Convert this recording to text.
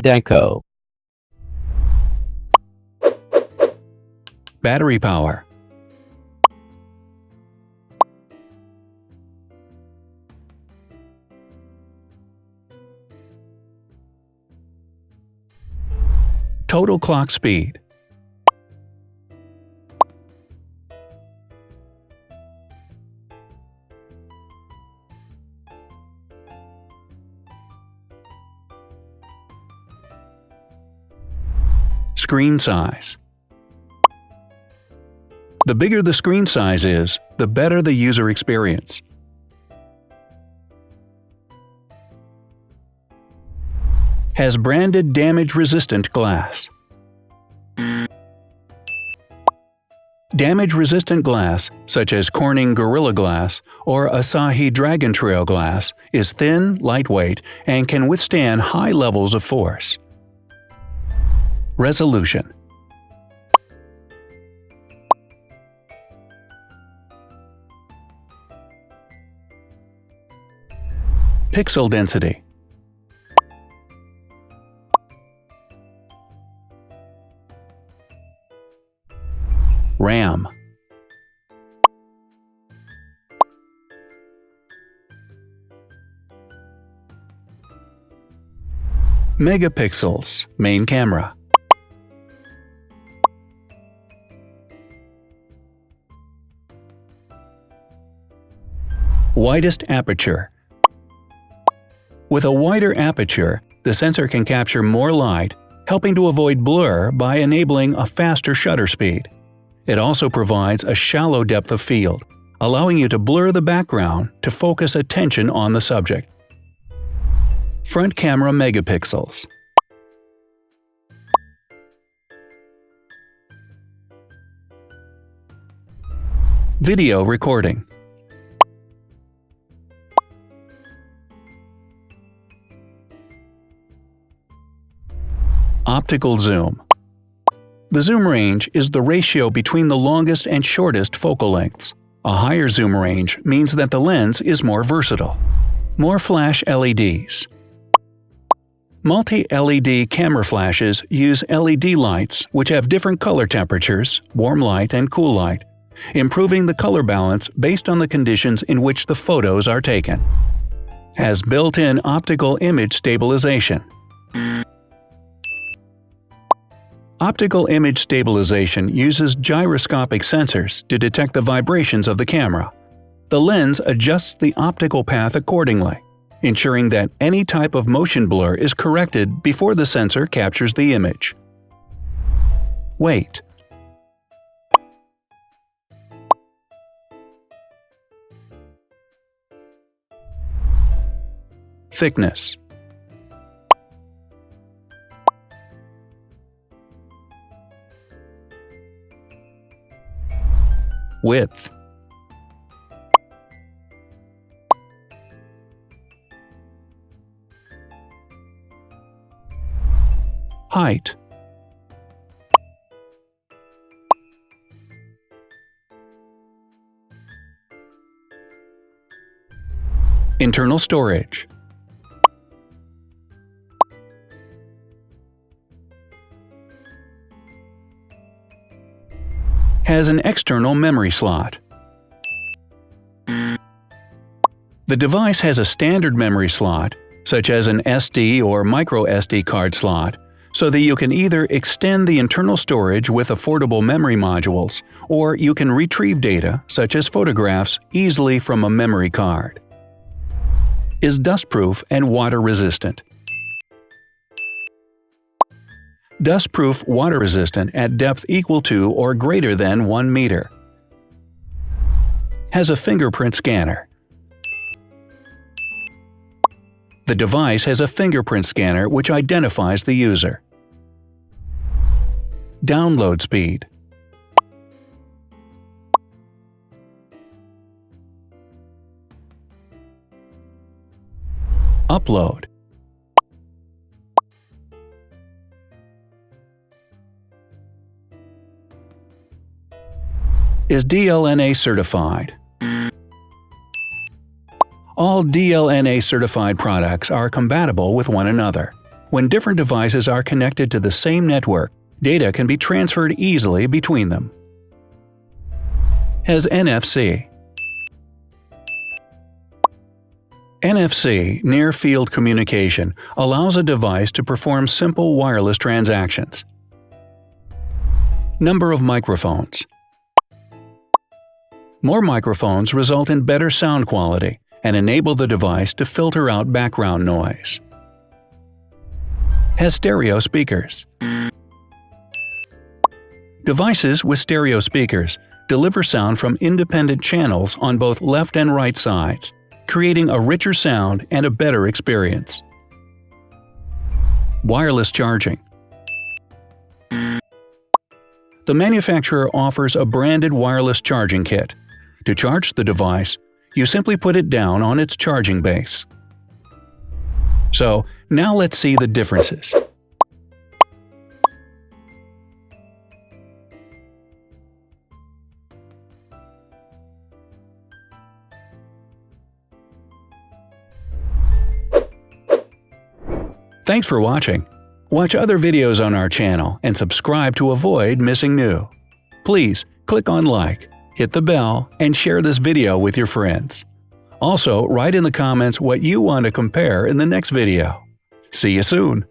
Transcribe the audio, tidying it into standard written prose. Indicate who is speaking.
Speaker 1: Deco.
Speaker 2: Battery power. Total clock speed. Screen size. The bigger the screen size is, the better the user experience. Has branded damage-resistant glass. Damage-resistant glass, such as Corning Gorilla Glass or Asahi Dragon Trail glass, is thin, lightweight, and can withstand high levels of force. Resolution. Pixel density. RAM. Megapixels, main camera. Widest aperture. With a wider aperture, the sensor can capture more light, helping to avoid blur by enabling a faster shutter speed. It also provides a shallow depth of field, allowing you to blur the background to focus attention on the subject. Front camera megapixels. Video recording. Optical zoom. The zoom range is the ratio between the longest and shortest focal lengths. A higher zoom range means that the lens is more versatile. More flash LEDs. Multi-LED camera flashes use LED lights which have different color temperatures, warm light and cool light, improving the color balance based on the conditions in which the photos are taken. Has built-in optical image stabilization. Optical image stabilization uses gyroscopic sensors to detect the vibrations of the camera. The lens adjusts the optical path accordingly, ensuring that any type of motion blur is corrected before the sensor captures the image. Weight. Thickness. Width. Height. Internal storage. Has an external memory slot. The device has a standard memory slot, such as an SD or micro SD card slot, so that you can either extend the internal storage with affordable memory modules, or you can retrieve data, such as photographs, easily from a memory card. Is dustproof and water-resistant. Dustproof water-resistant at depth equal to or greater than 1 meter. Has a fingerprint scanner. The device has a fingerprint scanner which identifies the user. Download speed. Upload. Is DLNA certified. All DLNA certified products are compatible with one another. When different devices are connected to the same network, data can be transferred easily between them. Has NFC. NFC, Near Field Communication, allows a device to perform simple wireless transactions. Number of microphones. More microphones result in better sound quality and enable the device to filter out background noise. Has stereo speakers. Devices with stereo speakers deliver sound from independent channels on both left and right sides, creating a richer sound and a better experience. Wireless charging. The manufacturer offers a branded wireless charging kit. To charge the device, you simply put it down on its charging base. So, now let's see the differences. Thanks for watching. Watch other videos on our channel and subscribe to avoid missing new. Please click on like, hit the bell, and share this video with your friends. Also, write in the comments what you want to compare in the next video. See you soon!